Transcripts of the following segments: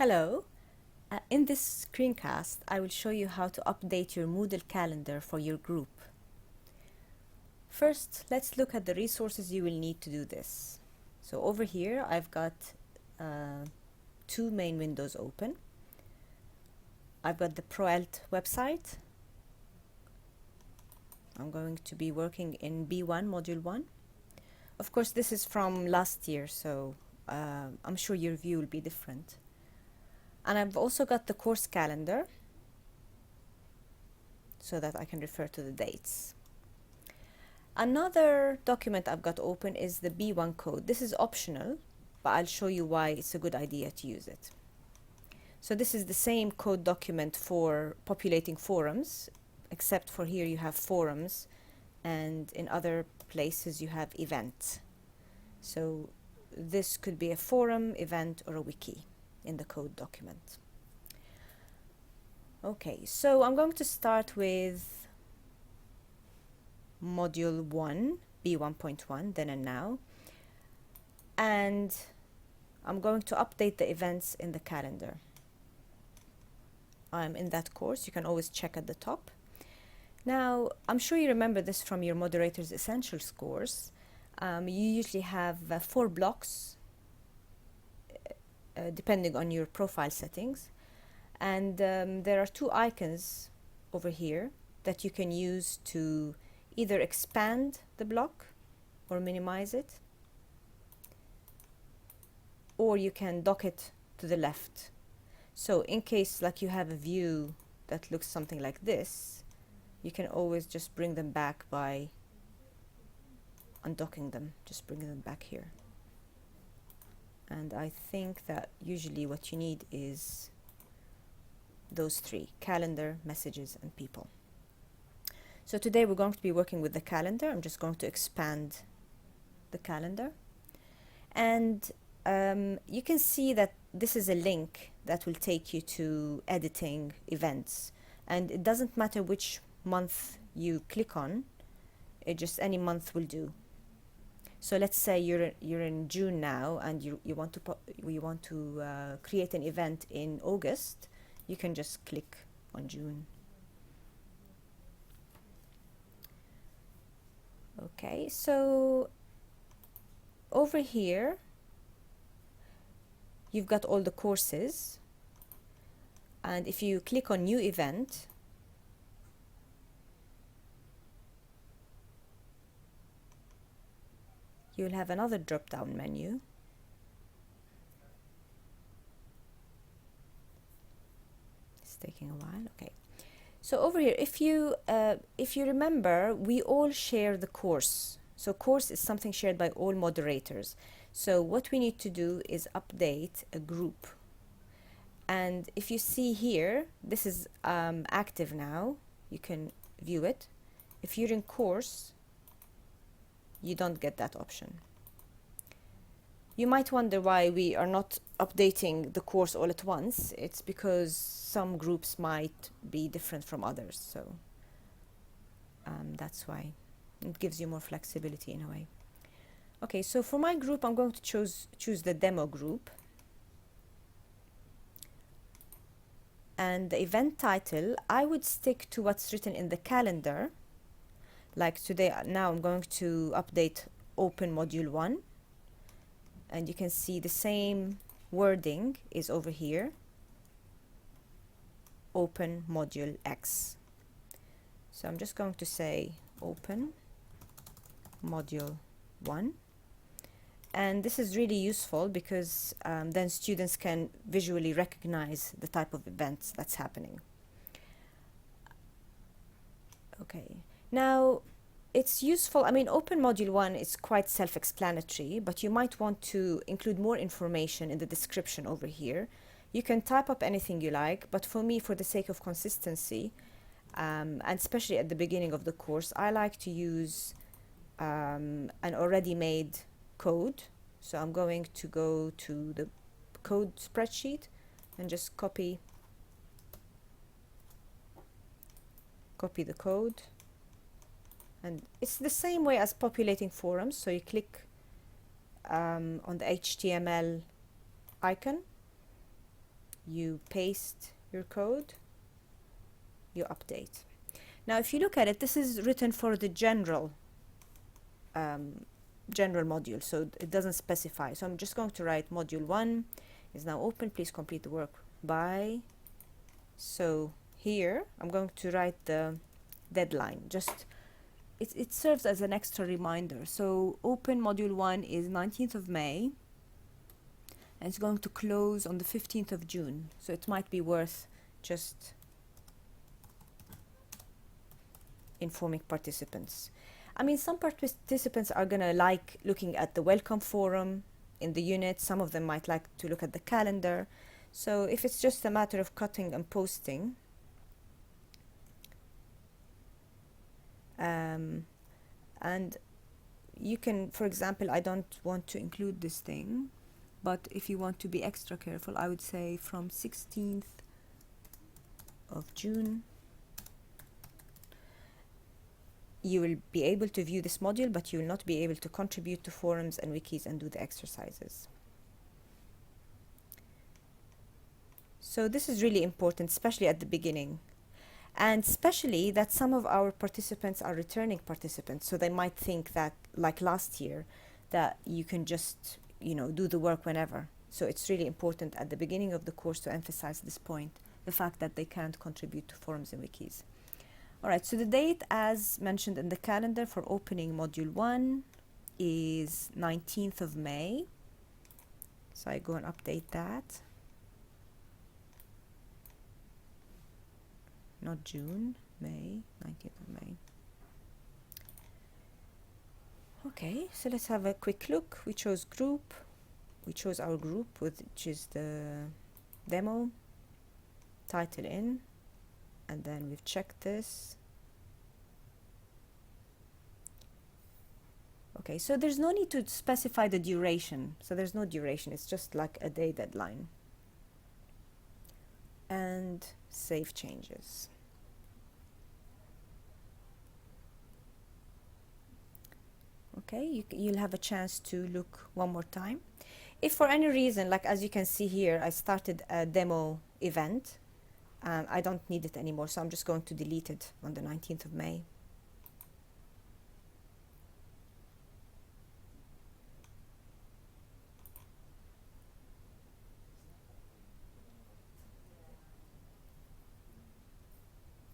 Hello. In this screencast, I will show you how to update your Moodle calendar for your group. First, let's look at the resources you will need to do this. So over here, I've got two main windows open. I've got the ProELT website. I'm going to be working in B1, Module 1. Of course, this is from last year, so I'm sure your view will be different. And I've also got the course calendar so that I can refer to the dates. Another document I've got open is the B1 code. This is optional, but I'll show you why it's a good idea to use it. So this is the same code document for populating forums, except for here you have forums, and in other places you have events. So this could be a forum, event, or a wiki in the code document. Okay, so I'm going to start with module 1, B1.1, then and now, and I'm going to update the events in the calendar. I'm in that course. You can always check at the top. Now, I'm sure you remember this from your Moderator's Essentials course. You usually have 4 blocks depending on your profile settings, and there are 2 icons over here that you can use to either expand the block or minimize it, or you can dock it to the left. So in case like you have a view that looks something like this, you can always just bring them back by undocking them, just bring them back here. And I think that usually what you need is those 3: calendar, messages, and people. So today we're going to be working with the calendar. I'm just going to expand the calendar. And you can see that this is a link that will take you to editing events. And it doesn't matter which month you click on, it just any month will do. So let's say you're in June now, and you want to create an event in August. You can just click on June. Okay, so over here you've got all the courses, and if you click on New Event, you'll have another drop-down menu. It's taking a while. Okay. So over here, if you remember, we all share the course. So course is something shared by all moderators. So what we need to do is update a group. And if you see here, this is active now. You can view it. If you're in course, you don't get that option. You might wonder why we are not updating the course all at once. It's because some groups might be different from others, so that's why. It gives you more flexibility in a way. Okay, so for my group, I'm going to choose the demo group. And the event title, I would stick to what's written in the calendar. Like today, now I'm going to update Open Module 1. And you can see the same wording is over here. Open Module X. So I'm just going to say Open Module 1. And this is really useful because then students can visually recognize the type of events that's happening. Okay. Now, it's useful. I mean, Open Module 1 is quite self-explanatory, but you might want to include more information in the description over here. You can type up anything you like, but for me, for the sake of consistency, and especially at the beginning of the course, I like to use an already made code. So I'm going to go to the code spreadsheet and just copy the code. And it's the same way as populating forums. So you click on the HTML icon you paste your code, you update. Now if you look at it, this is written for the general module, so it doesn't specify. So I'm just going to write module 1 is now open, please complete the work by. So here I'm going to write the deadline, just it serves as an extra reminder. So open module 1 is 19th of May and it's going to close on the 15th of June, so it might be worth just informing participants. I mean, some participants are gonna like looking at the welcome forum in the unit, some of them might like to look at the calendar. So if it's just a matter of cutting and pasting, and you can, for example, I don't want to include this thing, but if you want to be extra careful, I would say from 16th of June, you will be able to view this module, but you will not be able to contribute to forums and wikis and do the exercises. So this is really important, especially at the beginning. And especially that some of our participants are returning participants, so they might think that, like last year, that you can just, you know, do the work whenever. So it's really important at the beginning of the course to emphasize this point, the fact that they can't contribute to forums and wikis. All right, so the date as mentioned in the calendar for opening module 1 is 19th of May. So I go and update that. Not June, May, 19th of May. Okay, so let's have a quick look. We chose group. We chose our group, which is the demo, title in, and then we've checked this. Okay, so there's no need to specify the duration. So there's no duration, it's just like a day deadline. And save changes. Okay, you'll have a chance to look one more time. If for any reason, like as you can see here, I started a demo event, I don't need it anymore, so I'm just going to delete it on the 19th of May.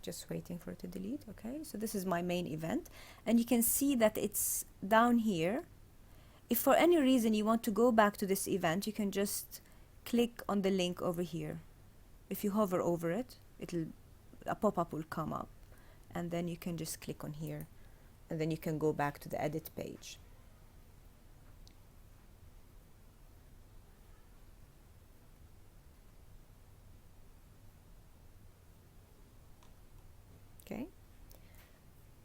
Just waiting for it to delete. Okay, so this is my main event, and you can see that it's down here. If for any reason you want to go back to this event, you can just click on the link over here. If you hover over it, a pop-up will come up, and then you can just click on here, and then you can go back to the edit page. Okay.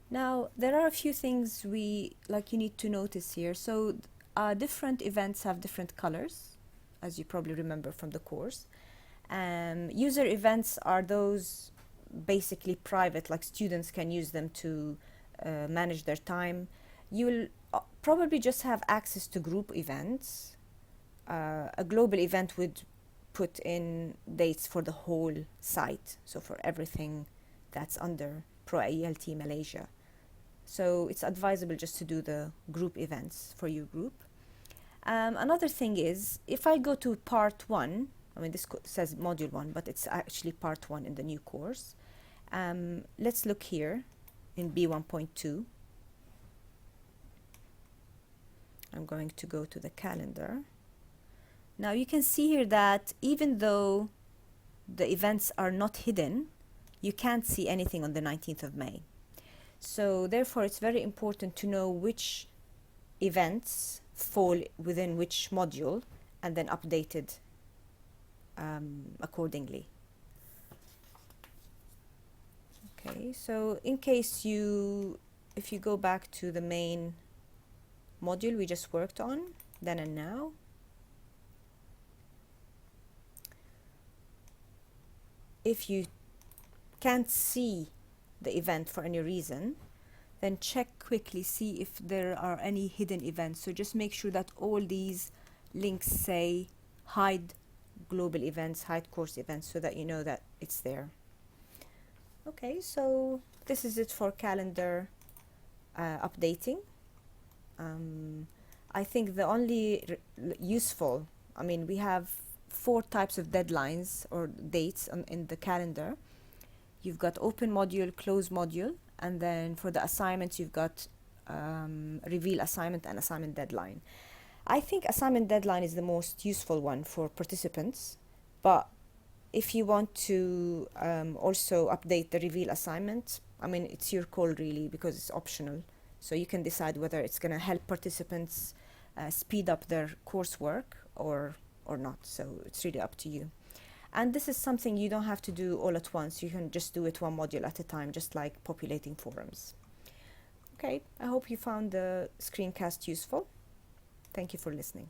Now there are a few things you need to notice here. So different events have different colors, as you probably remember from the course. User events are those basically private, like students can use them to manage their time. You'll probably just have access to group events. A global event would put in dates for the whole site, so for everything that's under Pro-ELT Malaysia. So it's advisable just to do the group events for your group. Another thing is, if I go to part 1, I mean this says module 1, but it's actually part 1 in the new course. Let's look here in B1.2. I'm going to go to the calendar. Now you can see here that even though the events are not hidden, you can't see anything on the 19th of May. So therefore it's very important to know which events fall within which module and then updated accordingly. Okay, so in case if you go back to the main module we just worked on, then and now, if you can't see the event for any reason, then check quickly, see if there are any hidden events. So just make sure that all these links say hide global events, hide course events, so that you know that it's there. Okay, so this is it for calendar updating. I think the only useful, I mean, we have 4 types of deadlines or dates in the calendar. You've got open module, close module, and then for the assignments, you've got reveal assignment and assignment deadline. I think assignment deadline is the most useful one for participants, but if you want to also update the reveal assignment, I mean, it's your call really, because it's optional. So you can decide whether it's going to help participants speed up their coursework or not. So it's really up to you. And this is something you don't have to do all at once. You can just do it one module at a time, just like populating forums. Okay, I hope you found the screencast useful. Thank you for listening.